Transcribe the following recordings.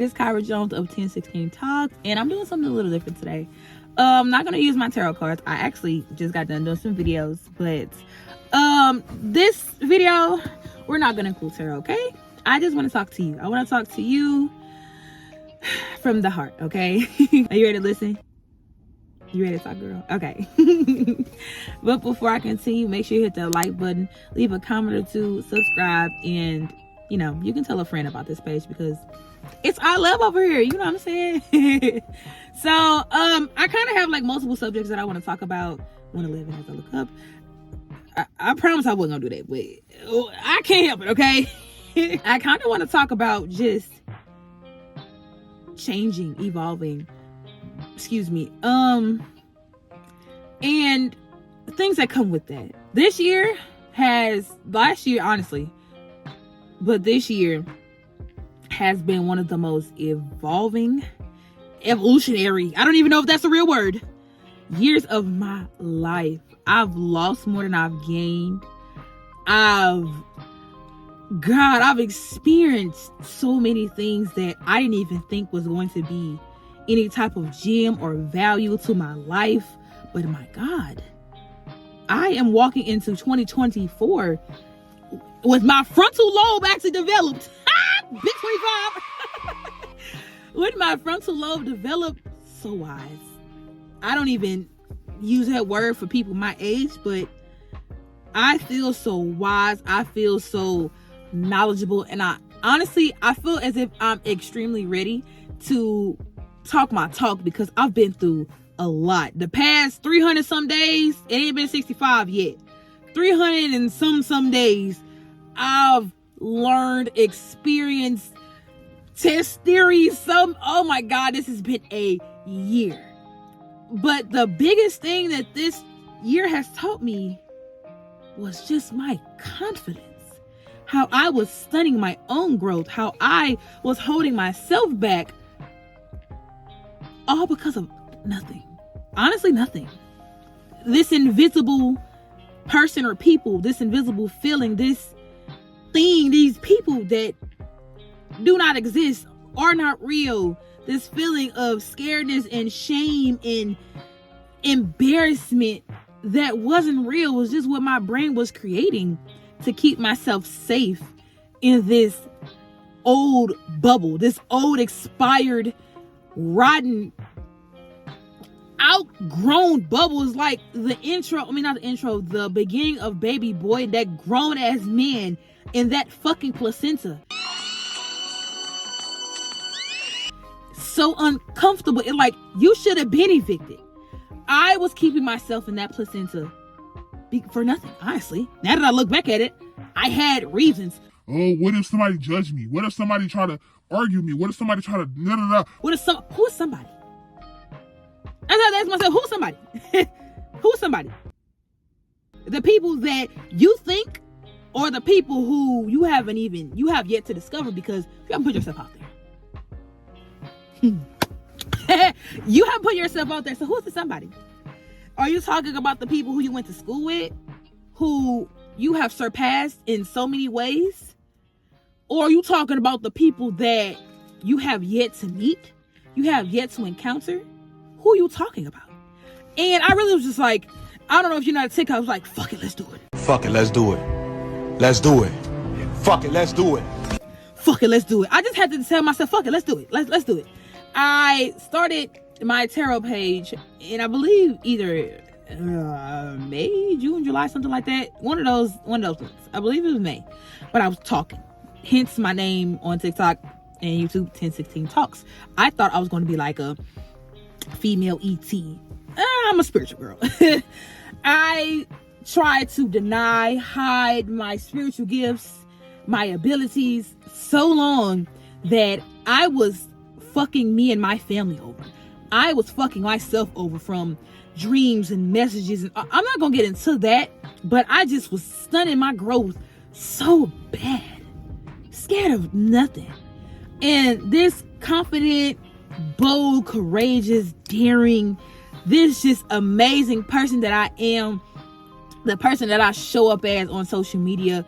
is Kyra Jones of 1016 Talks, and I'm doing something a little different today. I'm not gonna use my tarot cards. I actually just got done doing some videos, but this video we're not gonna include tarot, okay? I just want to talk to you. I want to talk to you from the heart, okay? Are you ready to listen? You ready to talk, girl? Okay. But before I continue, make sure you hit that like button, leave a comment or two, subscribe, and you know, you can tell a friend about this page because it's our love over here. You know what I'm saying? So, I kind of have like multiple subjects that I want to talk about. When 11 as I look up. I promise I wasn't gonna do that, but I can't help it, okay? I kind of want to talk about just changing, evolving, and things that come with that. Last year honestly, but this year has been one of the most evolutionary, I don't even know if that's a real word, years of my life. I've lost more than I've gained. I've experienced so many things that I didn't even think was going to be any type of gem or value to my life. But my God, I am walking into 2024 with my frontal lobe actually developed. Big 25. With my frontal lobe developed, so wise. I don't even use that word for people my age, but I feel so wise. I feel so knowledgeable, and I feel as if I'm extremely ready to talk my talk because I've been through a lot. The past 300 some days, it ain't been 65 yet. 300 and some days, I've learned, experienced, test theories. Oh my God, this has been a year. But the biggest thing that this year has taught me was just my confidence. How I was stunning my own growth. How I was holding myself back. All because of nothing. Honestly, nothing. This invisible person or people, this invisible feeling, this thing, these people that do not exist, are not real. This feeling of scaredness and shame and embarrassment that wasn't real was just what my brain was creating to keep myself safe in this old bubble, this old expired, rotten, outgrown bubble. Is like the beginning of Baby Boy, that grown ass man in that fucking placenta. So uncomfortable. It like, you should have been evicted. I was keeping myself in that placenta for nothing, honestly. Now that I look back at it, I had reasons. Oh, what if somebody judge me? What if somebody try to argue me? What if somebody try to who is somebody? I had to ask myself, who's somebody? Who's somebody? The people that you think, or the people who you have yet to discover because you haven't put yourself out there. You haven't put yourself out there. So who's the somebody? Are you talking about the people who you went to school with, who you have surpassed in so many ways? Or are you talking about the people that you have yet to meet, you have yet to encounter? Who are you talking about? And I really was just like, I don't know if you know how to TikTok. I was like, fuck it, let's do it. Fuck it, let's do it. Let's do it. Fuck it, let's do it. Fuck it, let's do it. I just had to tell myself, fuck it, let's do it. Let's do it. I started my tarot page, and I believe either May, June, July, something like that. One of those months. I believe it was May. But I was talking. Hence my name on TikTok and YouTube, 1016 Talks. I thought I was going to be like a female ET. I'm a spiritual girl. I tried to hide my spiritual gifts, my abilities so long that I was fucking me and my family over. I was fucking myself over from dreams and messages, and I'm not gonna get into that, but I just was stunning my growth so bad, scared of nothing. And this confident, bold, courageous, daring, this just amazing person that I am, the person that I show up as on social media,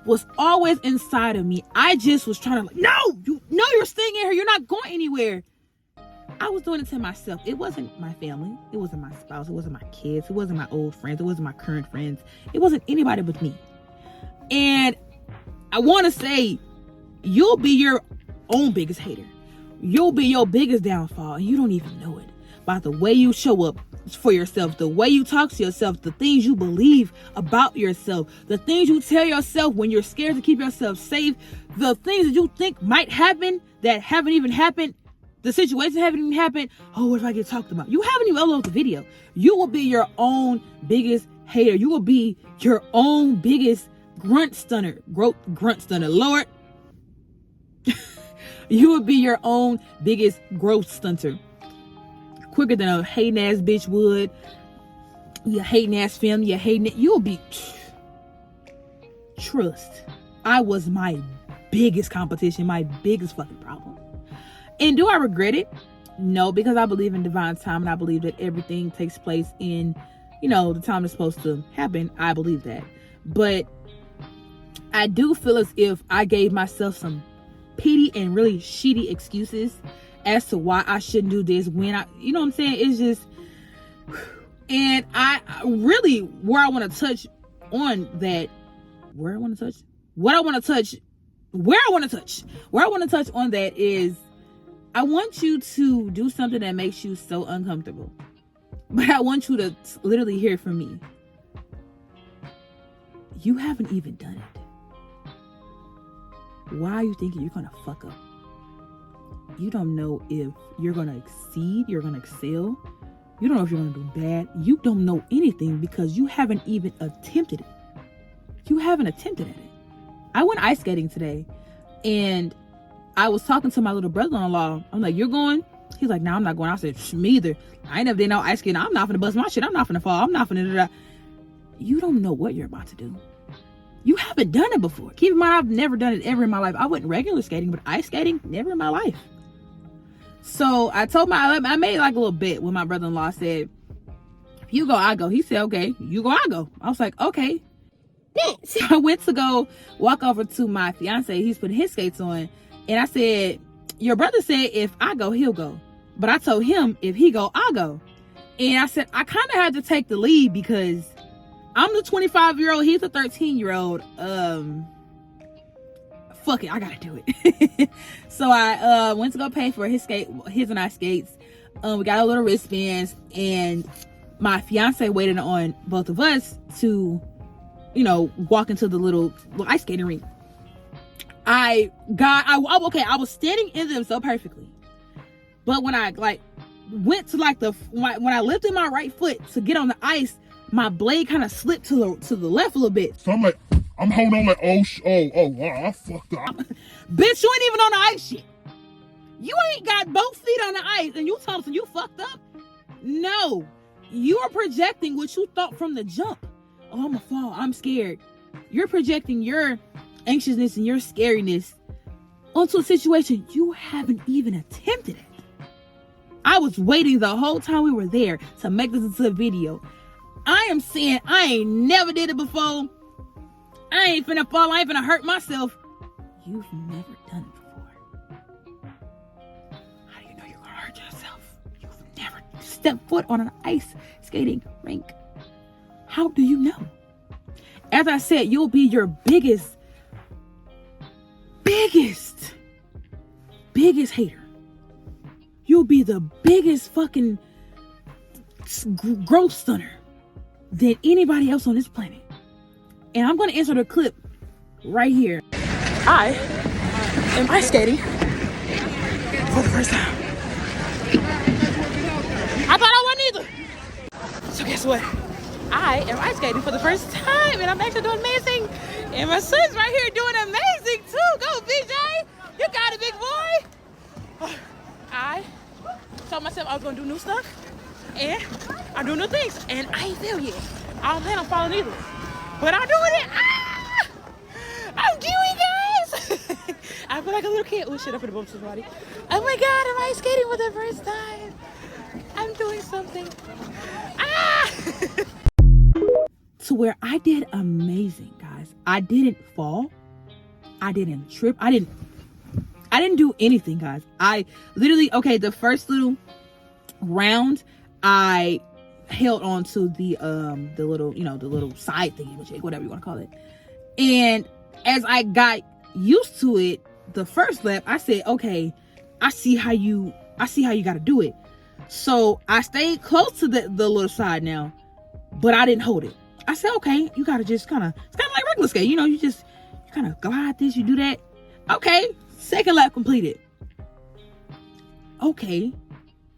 was always inside of me. I just was trying to like, no, you're staying in here. You're not going anywhere. I was doing it to myself. It wasn't my family. It wasn't my spouse. It wasn't my kids. It wasn't my old friends. It wasn't my current friends. It wasn't anybody but me. And I want to say, you'll be your own biggest hater. You'll be your biggest downfall, and you don't even know it. By the way you show up for yourself, the way you talk to yourself, the things you believe about yourself, the things you tell yourself when you're scared to keep yourself safe, the things that you think might happen that haven't even happened, the situations haven't even happened. Oh, what if I get talked about? You haven't even uploaded the video. You will be your own biggest hater. You will be your own biggest grunt stunner. Grunt stunner. Lord. You will be your own biggest growth stunter. Quicker than a hating ass bitch would. Your hating ass family, your hating it. You'll be. Trust. I was my biggest competition, my biggest fucking problem. And do I regret it? No, because I believe in divine time, and I believe that everything takes place in, the time it's supposed to happen. I believe that. But I do feel as if I gave myself some petty and really shitty excuses as to why I shouldn't do this when you know what I'm saying? It's just, and I really, where I want to touch on that is, I want you to do something that makes you so uncomfortable. But I want you to literally hear from me. You haven't even done it. Why are you thinking you're going to fuck up? You don't know if you're going to exceed, you're going to excel. You don't know if you're going to do bad. You don't know anything because you haven't even attempted it. You haven't attempted at it. I went ice skating today, and I was talking to my little brother-in-law. I'm like, you're going? He's like, no, I'm not going. I said, me either. I ain't never did no ice skating. I'm not finna bust my shit. I'm not finna fall. I'm not finna. You don't know what you're about to do. You haven't done it before. Keep in mind, I've never done it ever in my life. I went regular skating, but ice skating, never in my life. So I made like a little bit when my brother-in-law said, if you go, I go. He said, okay, you go, I go. I was like, okay. So I went to go walk over to my fiance. He's putting his skates on. And I said, your brother said, if I go, he'll go. But I told him, if he go, I'll go. And I said, I kind of had to take the lead because I'm the 25-year-old. He's the 13-year-old. Fuck it, I gotta do it. So I went to go pay for his and I skates. We got a little wristbands, and my fiance waited on both of us to, walk into the little ice skating rink. I was standing in them so perfectly, but when I went to when I lifted my right foot to get on the ice, my blade kind of slipped to the left a little bit. So I'm like, I'm holding on like, I fucked up. Bitch, you ain't even on the ice yet. You ain't got both feet on the ice, and you Thompson, you fucked up. No, you are projecting what you thought from the jump. Oh, I'm gonna fall. I'm scared. You're projecting your anxiousness and your scariness onto a situation you haven't even attempted it. I was waiting the whole time we were there to make this into a video. I am saying I ain't never did it before. I ain't finna fall. I ain't finna hurt myself. You've never done it before. How do you know you're gonna hurt yourself? You've never stepped foot on an ice skating rink. How do you know? As I said, you'll be your biggest hater. You'll be the biggest fucking growth stunner than anybody else on this planet. And I'm going to insert a clip right here. I am ice skating for the first time. I thought I wasn't either. So guess what? I am ice skating for the first time, and I'm actually doing amazing. And my son's right here doing amazing too. Go, BJ. You got it, big boy. I told myself I was going to do new stuff, and I'm doing new things, and I ain't failed yet. I don't plan on falling either. But I'm doing it. I'm doing guys. I feel like a little kid. Oh shit, I put a bump to somebody. Oh my god, I'm ice skating for the first time. I'm doing something. To where I did amazing, guys. guys. I didn't fall. I didn't trip. I didn't do anything, guys. I literally, okay, the first little round, I held on to the little, the little side thingy, whatever you want to call it. And as I got used to it, the first lap, I said, okay, I see how you got to do it. So I stayed close to the little side now, but I didn't hold it. I said, okay, you got to just it's kind of like regular skate. You kind of glide this, you do that. Okay, second lap completed. Okay,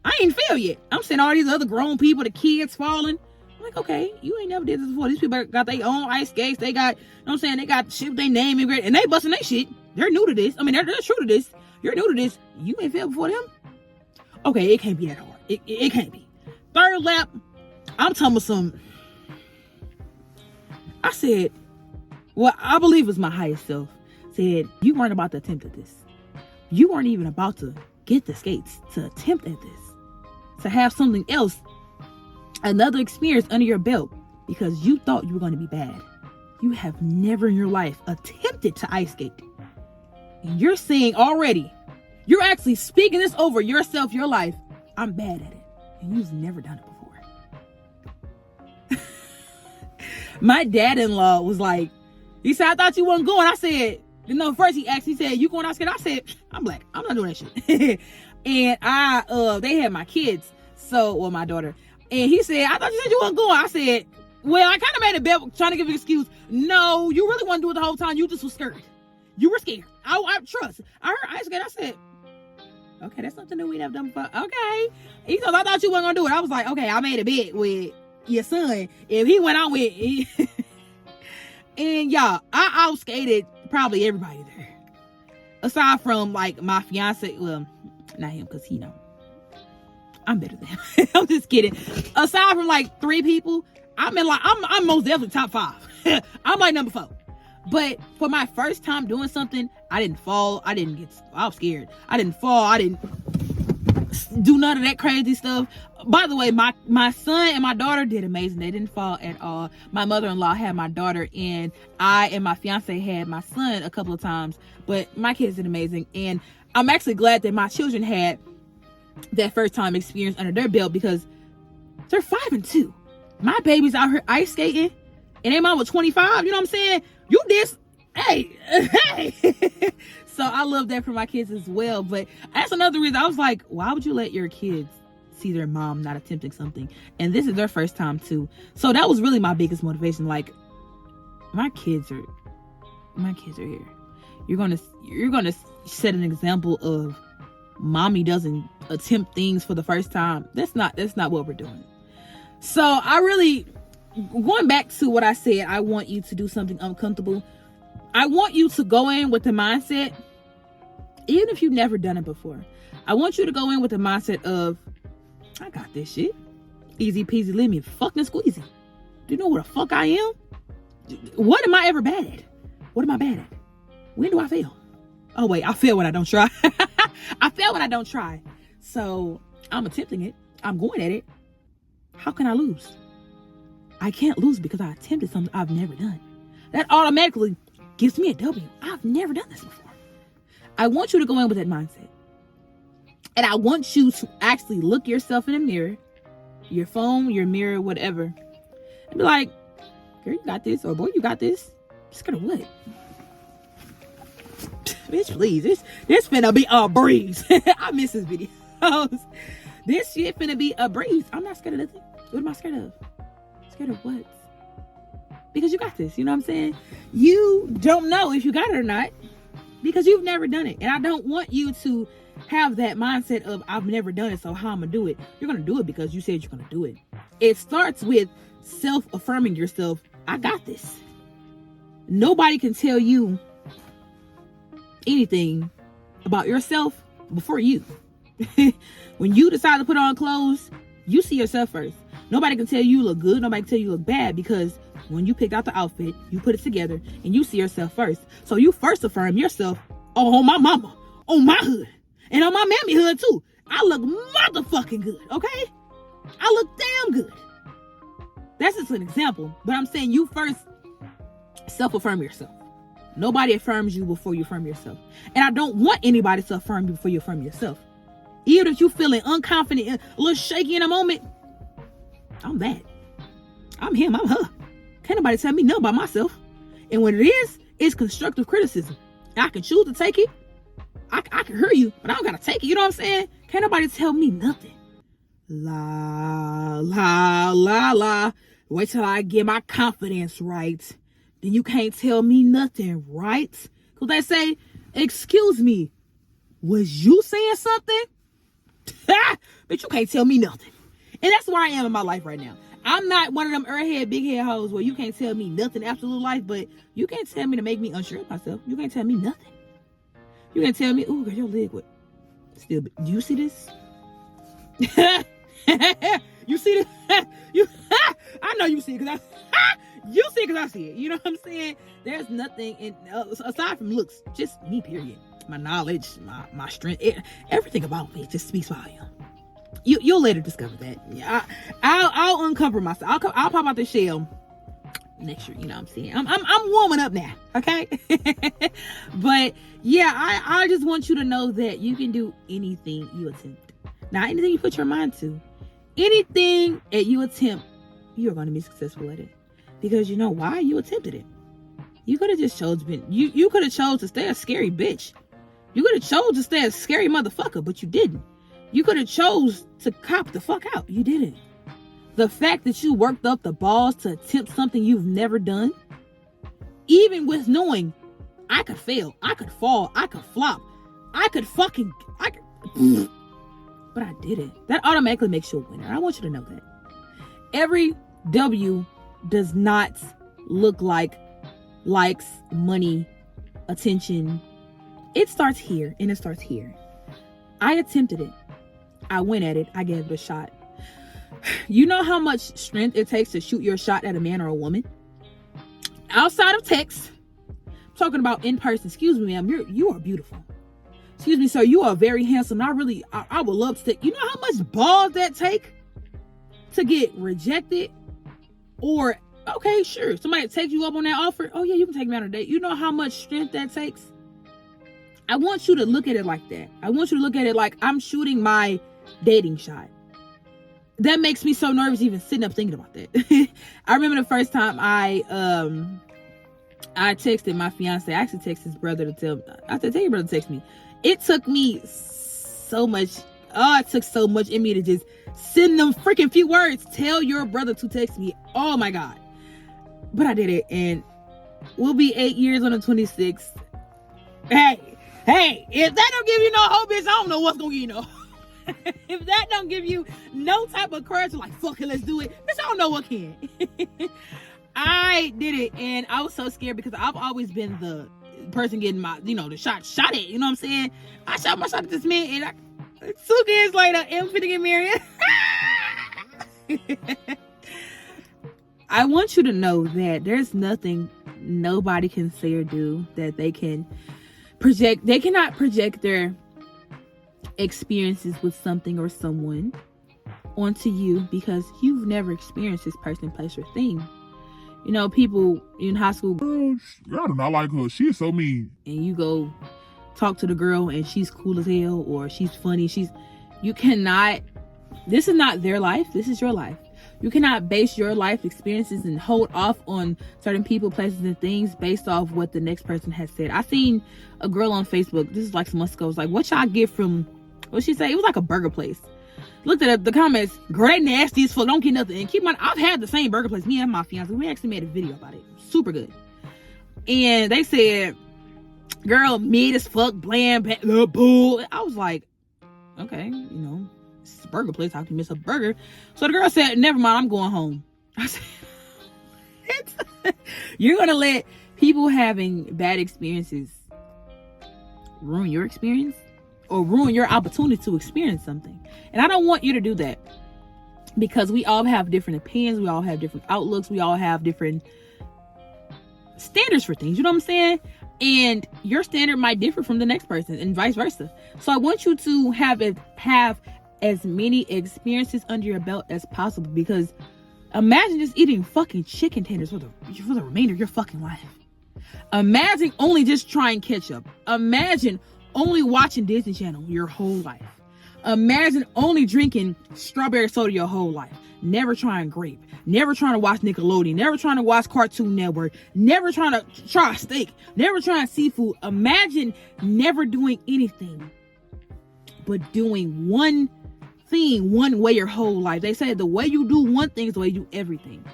I ain't failed yet. I'm seeing all these other grown people, the kids falling. I'm like, okay, you ain't never did this before. These people got their own ice skates. They got, they got shit with their name and they busting their shit. They're new to this. I mean, they're true to this. You're new to this. You ain't failed before them. Okay, it can't be that hard. It can't be. Third lap, I'm talking about I said, well, I believe it's my highest self, said, you weren't about to attempt at this. You weren't even about to get the skates to attempt at this. To have something else, another experience under your belt, because you thought you were going to be bad. You have never in your life attempted to ice skate. And you're saying already, you're actually speaking this over yourself, your life. I'm bad at it. And you've never done it before. My dad-in-law was like, he said, I thought you wasn't going. I said, first he asked, he said, you going ice skate? I said, I'm black. I'm not doing that shit. And they had my kids. So, my daughter. And he said, I thought you said you wasn't going. I said, well, I kind of made a bet trying to give an excuse. No, you really want to do it the whole time. You just was scared. You were scared. I trust. I heard ice skate. I said, okay, that's something that we never done before. Okay. He said, I thought you weren't going to do it. I was like, okay, I made a bet with your son. If he went out with and y'all, I outskated probably everybody there. Aside from like my fiance, well, not him, because he know I'm better than him. I'm just kidding. Aside from like 3 people, I'm most definitely top 5. I'm like number 4. But for my first time doing something, I didn't fall. I was scared. I didn't fall. I didn't do none of that crazy stuff. By the way, my son and my daughter did amazing. They didn't fall at all. My mother-in-law had my daughter, and I and my fiance had my son a couple of times. But my kids did amazing. And I'm actually glad that my children had that first time experience under their belt, because they're 5 and 2. My baby's out here ice skating, and they mom was 25. You know what I'm saying? You this, hey. So I love that for my kids as well. But that's another reason I was like, why would you let your kids see their mom not attempting something? And this is their first time too. So that was really my biggest motivation. Like, my kids are here. You're gonna set an example of mommy doesn't attempt things for the first time. That's not what we're doing. So I really, going back to what I said, I want you to do something uncomfortable. I want you to go in with the mindset, even if you've never done it before, I want you to go in with the mindset of, I got this shit. Easy peasy lemon, fucking squeezy. Do you know what the fuck I am? What am I ever bad at? What am I bad at? When do I fail? Oh wait, I fail when I don't try. I fail when I don't try. So I'm attempting it. I'm going at it. How can I lose? I can't lose because I attempted something I've never done. That automatically gives me a W. I've never done this before. I want you to go in with that mindset. And I want you to actually look yourself in the mirror, your phone, your mirror, whatever, and be like, girl, you got this, or boy, you got this. Scared of what? Bitch, please. This finna be a breeze. I miss this video. This shit finna be a breeze. I'm not scared of nothing. What am I scared of? Scared of what? Because you got this. You know what I'm saying? You don't know if you got it or not because you've never done it. And I don't want you to have that mindset of, I've never done it, so how I'm gonna do it. You're gonna do it because you said you're gonna do it. It starts with self-affirming yourself. I got this. Nobody can tell you anything about yourself before you. When you decide to put on clothes, you see yourself first. Nobody can tell you look good. Nobody can tell you look bad, because when you picked out the outfit, you put it together and you see yourself first. So you first affirm yourself. Oh, on my mama, on my hood, and on my mammy hood too. I look motherfucking good, okay? I look damn good. That's just an example, but I'm saying you first Self-affirm yourself. Nobody affirms you before you affirm yourself. And I don't want anybody to affirm you before you affirm yourself. Even if you're feeling unconfident, a little shaky in a moment, I'm that. I'm him, I'm her. Can't nobody tell me nothing about myself. And when it is, it's constructive criticism. I can choose to take it. I can hear you, but I don't gotta take it. You know what I'm saying? Can't nobody tell me nothing. La, la, la, la. Wait till I get my confidence right. Then you can't tell me nothing, right? Because they say, excuse me, was you saying something? But you can't tell me nothing. And that's where I am in my life right now. I'm not one of them earhead, big head hoes where you can't tell me nothing, absolute life, but you can't tell me to make me unsure of myself. You can't tell me nothing. You can't tell me, ooh, girl, your leg, what? Still, do you see this? You see this? I know you see it because you see it because I see it. You know what I'm saying? There's nothing in aside from looks, just me, period. My knowledge, my strength, everything about me just speaks volume. You'll later discover that. Yeah, I'll uncover myself. I'll pop out the shell next year. You know what I'm saying? I'm warming up now. Okay. But yeah, I just want you to know that you can do anything you attempt. Now, anything you put your mind to, anything that you attempt, you're going to be successful at it. Because you know why? You attempted it. You could have just you could have chose to stay a scary bitch. You could have chose to stay a scary motherfucker, but you didn't. You could have chose to cop the fuck out. You didn't. The fact that you worked up the balls to attempt something you've never done, even with knowing I could fail, I could fall, I could flop, I could but I did it. That automatically makes you a winner. I want you to know that. Every W does not look like likes, money, attention. It starts here and it starts here. I attempted it. I went at it. I gave it a shot. You know how much strength it takes to shoot your shot at a man or a woman? Outside of text, I'm talking about in person. Excuse me, ma'am. You are beautiful. Excuse me, sir. You are very handsome. I would love to. You know how much balls that take to get rejected? Or, okay, sure. Somebody takes you up on that offer. Oh yeah, you can take me on a date. You know how much strength that takes? I want you to look at it like that. I want you to look at it like I'm shooting my dating shot. That makes me so nervous even sitting up thinking about that. I remember the first time I texted my fiance. I actually texted his brother to tell your brother to text me. It took me so much. It took so much in me to just send them freaking few words. Tell your brother to text me. Oh my God. But I did it, and we'll be 8 years on the 26th. Hey, if that don't give you no hope, bitch, I don't know what's gonna give you no. If that don't give you no type of courage, like, fuck it, let's do it, bitch, I don't know what can. I did it, and I was so scared because I've always been the person getting my, the shot at, you know what I'm saying? I shot my shot at this man, and 2 years later, I'm finna get married. I want you to know that there's nothing nobody can say or do that they can project. They cannot project their experiences with something or someone onto you because you've never experienced this person, place, or thing. People in high school, Girl, I do not like her. She is so mean. and you go talk to the girl and she's cool as hell, or she's funny. You cannot, this is not their life. This is your life. You cannot base your life experiences and hold off on certain people, places, and things based off what the next person has said. I seen a girl on Facebook, this is like some months ago, was like, what y'all get from, what she say? It was like a burger place. Looked at the comments, girl, they nasty as fuck, don't get nothing. And keep in mind, I've had the same burger place, me and my fiance, we actually made a video about it. Super good. And they said, girl, mid as fuck, bland, bull. I was like, okay, it's a burger place. How can you miss a burger? So the girl said, never mind, I'm going home. I said, you're going to let people having bad experiences ruin your experience or ruin your opportunity to experience something. And I don't want you to do that because we all have different opinions. We all have different outlooks. We all have different standards for things. You know what I'm saying? And your standard might differ from the next person and vice versa. So I want you to have as many experiences under your belt as possible, because imagine just eating fucking chicken tenders for the remainder of your fucking life. Imagine only just trying catch up. Imagine only watching Disney Channel your whole life. Imagine only drinking strawberry soda your whole life. Never trying grape. Never trying to watch Nickelodeon. Never trying to watch Cartoon Network. Never trying to try steak. Never trying seafood. Imagine never doing anything but doing one thing one way your whole life. They say the way you do one thing is the way you do everything.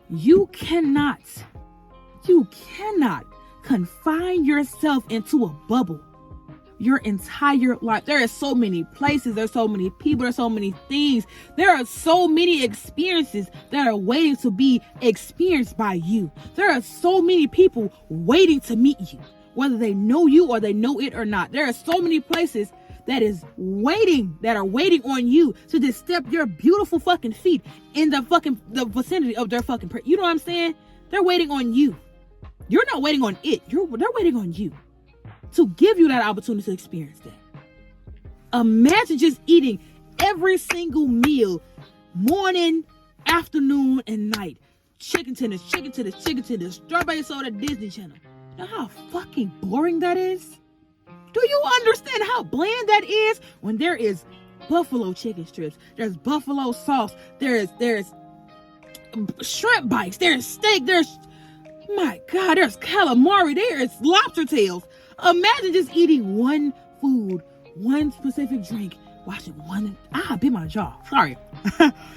You cannot confine yourself into a bubble your entire life. There are so many places, there's so many people, there's so many things, there are so many experiences that are waiting to be experienced by you. There are so many people waiting to meet you, whether they know you or they know it or not. There are so many places that are waiting on you to just step your beautiful fucking feet in the vicinity of their fucking you know what I'm saying? They're waiting on you. You're not waiting on it. They're waiting on you to give you that opportunity to experience that. Imagine just eating every single meal, morning, afternoon, and night. Chicken tenders, strawberry soda, Disney Channel. You know how fucking boring that is? Do you understand how bland that is when there is buffalo chicken strips, there's buffalo sauce, there's shrimp bites, there's steak, my God, there's calamari, there's lobster tails. Imagine just eating one food, one specific drink, watching one, I bit my jaw, sorry.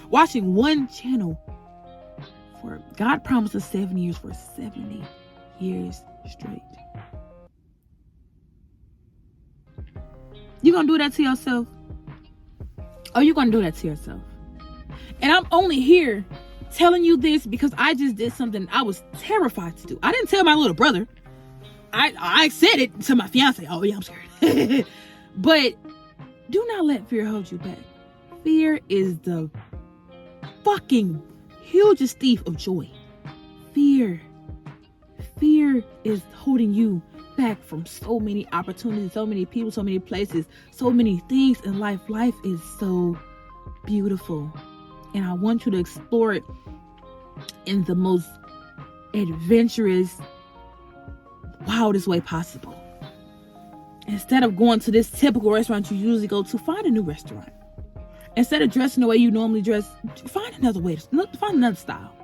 Watching one channel for, God promised us 7 years, for 70 years straight. You gonna do that to yourself? Or you gonna do that to yourself? And I'm only here telling you this because I just did something I was terrified to do. I didn't tell my little brother. I said it to my fiance. Oh yeah, I'm scared. But do not let fear hold you back. Fear is the fucking hugest thief of joy. Fear is holding you back from so many opportunities, so many people, so many places, so many things in life. Life is so beautiful, and I want you to explore it in the most adventurous, wildest way possible. Instead of going to this typical restaurant you usually go to, find a new restaurant. Instead of dressing the way you normally dress, find another way, find another style.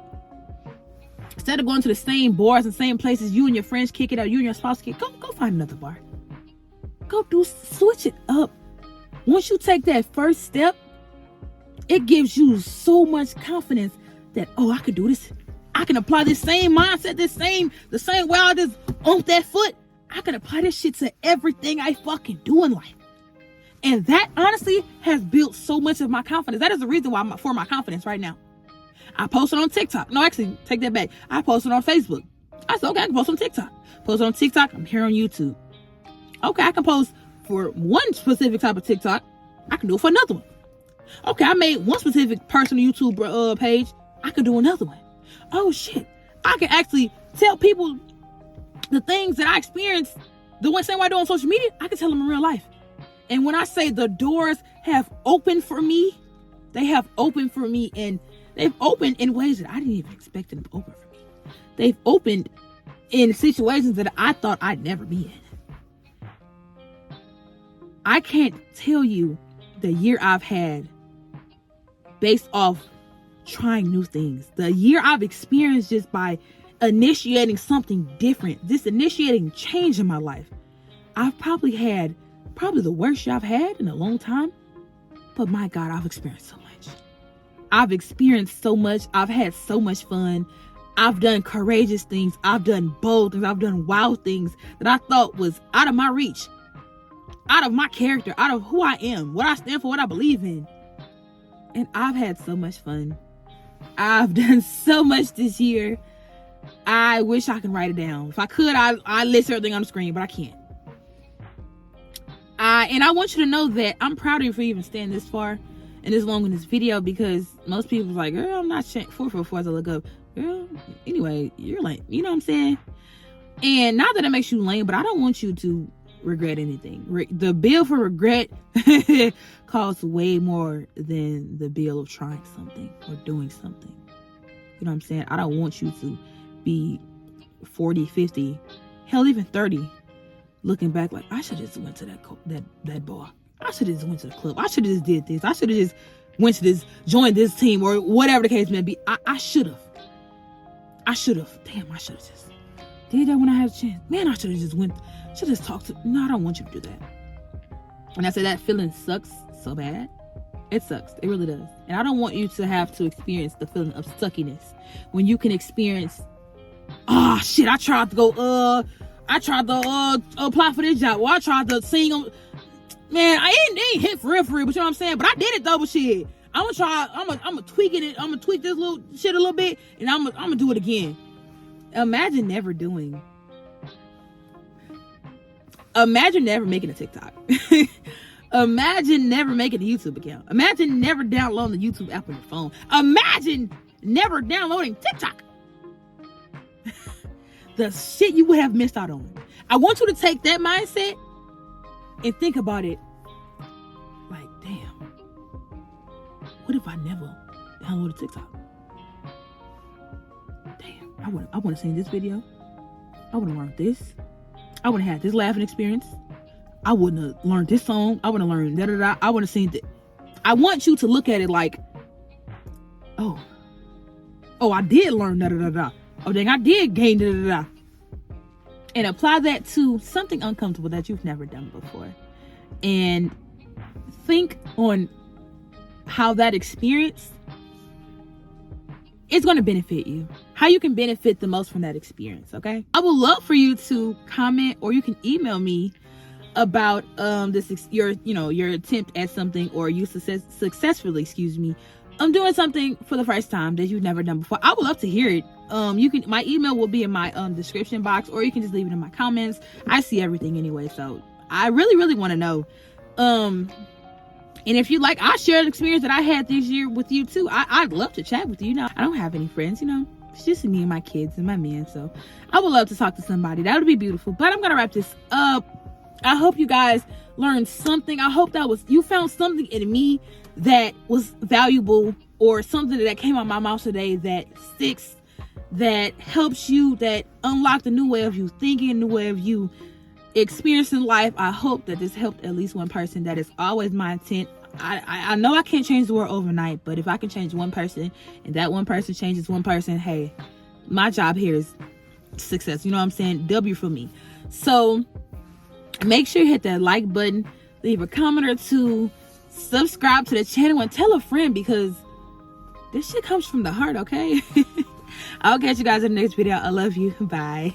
Instead of going to the same bars and same places you and your friends kick it out, you and your spouse kick, go find another bar. Switch it up. Once you take that first step, it gives you so much confidence that, oh, I can do this. I can apply this same mindset, the same way I just on that foot. I can apply this shit to everything I fucking do in life. And that honestly has built so much of my confidence. That is the reason why for my confidence right now. I posted on TikTok. No, actually, take that back. I posted on Facebook. I said, okay, I can post on TikTok. Post on TikTok. I'm here on YouTube. Okay, I can post for one specific type of TikTok. I can do it for another one. Okay, I made one specific personal YouTube page. I can do another one. Oh shit, I can actually tell people the things that I experience the same way I do on social media. I can tell them in real life. And when I say the doors have opened for me, they have opened for me, and they've opened in ways that I didn't even expect them to open for me. They've opened in situations that I thought I'd never be in. I can't tell you the year I've had based off trying new things. The year I've experienced just by initiating something different, just initiating change in my life. I've probably had the worst year I've had in a long time. But my God, I've experienced so much. I've experienced so much. I've had so much fun. I've done courageous things. I've done bold things. I've done wild things that I thought was out of my reach, out of my character, out of who I am, what I stand for, what I believe in. And I've had so much fun. I've done so much this year. I wish I could write it down. If I could, I'd list everything on the screen, but I can't. And I want you to know that I'm proud of you for even staying this far and this long in this video, because most people are like, girl, I'm not 444 as I look up. Girl, anyway, you're lame. You know what I'm saying? And not that it makes you lame, but I don't want you to regret anything. The bill for regret costs way more than the bill of trying something or doing something. You know what I'm saying? I don't want you to be 40, 50, hell, even 30, looking back like, I should have just went to that bar. I should have just went to the club. I should have just did this. I should have just went to this, joined this team, or whatever the case may be. I should have. Damn, I should have just did that when I had a chance. Man, I should have just talked to. No, I don't want you to do that. And I say that feeling sucks so bad. It sucks. It really does. And I don't want you to have to experience the feeling of stuckiness when you can experience, oh shit, I tried to apply for this job, or I tried to sing on. Man, I ain't hit for real, but you know what I'm saying? But I did it though, but shit. I'm gonna tweak it. I'm gonna tweak this little shit a little bit, and I'm gonna do it again. Imagine never making a TikTok. Imagine never making a YouTube account. Imagine never downloading the YouTube app on your phone. Imagine never downloading TikTok. The shit you would have missed out on. I want you to take that mindset and think about it like, damn, what if I never downloaded TikTok? Damn, I want to see this video. I would have learned this. I would have had this laughing experience. I wouldn't have learned this song. I would have learned da-da-da. I would have seen that. I want you to look at it like, oh, I did learn da-da-da-da. Oh, dang, I did gain da-da-da-da. And apply that to something uncomfortable that you've never done before. And think on how that experience is going to benefit you. How you can benefit the most from that experience, okay? I would love for you to comment, or you can email me about your attempt at something, or you successfully doing something for the first time that you've never done before. I would love to hear it. My email will be in my description box, or you can just leave it in my comments. I see everything anyway, so I really, really want to know. And if you like, I'll share an experience that I had this year with you too. I'd love to chat with you. I don't have any friends, it's just me and my kids and my man, so I would love to talk to somebody. That would be beautiful. But I'm gonna wrap this up. I hope you guys learned something. I hope you found something in me that was valuable, or something that came out of my mouth today that sticks, that helps you, that unlocked a new way of you thinking, a new way of you experiencing life. I hope that this helped at least one person. That is always my intent. I know I can't change the world overnight, but if I can change one person, and that one person changes one person, hey, my job here is success. You know what I'm saying? W for me. So make sure you hit that like button, leave a comment or two, subscribe to the channel, and tell a friend, because this shit comes from the heart, okay? I'll catch you guys in the next video. I love you. Bye.